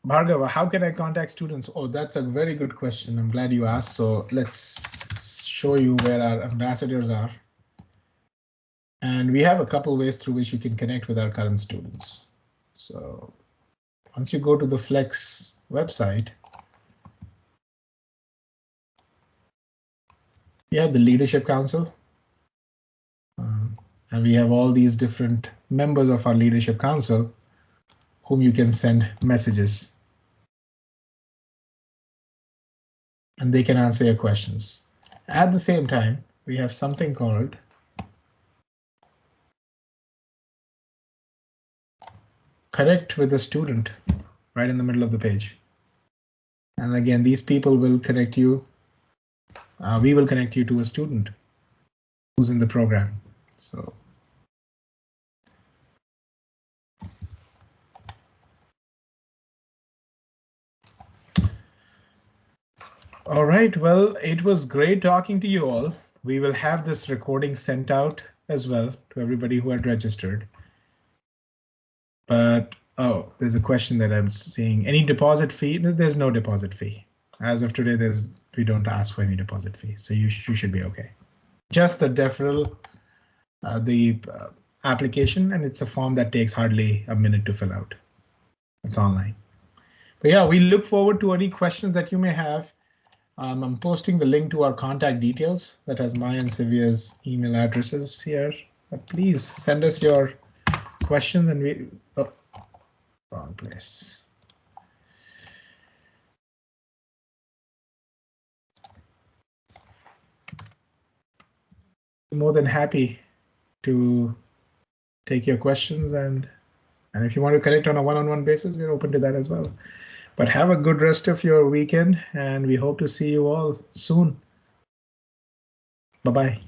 Bhargava, how can I contact students? Oh, that's a very good question. I'm glad you asked. So let's show you where our ambassadors are. And we have a couple ways through which you can connect with our current students. So once you go to the Flex website, you have the Leadership Council. And we have all these different members of our Leadership Council whom you can send messages. And they can answer your questions. At the same time, we have something called Connect with a Student right in the middle of the page. And again, these people will connect you we will connect you to a student who's in the program. So. All right, well, it was great talking to you all. We will have this recording sent out as well to everybody who had registered. But, oh, there's a question that I'm seeing. Any deposit fee? No, there's no deposit fee. As of today, we don't ask for any deposit fee, so you should be okay. Just the deferral, the application, and it's a form that takes hardly a minute to fill out. It's online. But yeah, we look forward to any questions that you may have. I'm posting the link to our contact details that has my and Sylvia's email addresses here. Please send us your questions and we, oh, wrong place. More than happy to take your questions and if you want to connect on a one-on-one basis, we're open to that as well. But have a good rest of your weekend and we hope to see you all soon. Bye-bye.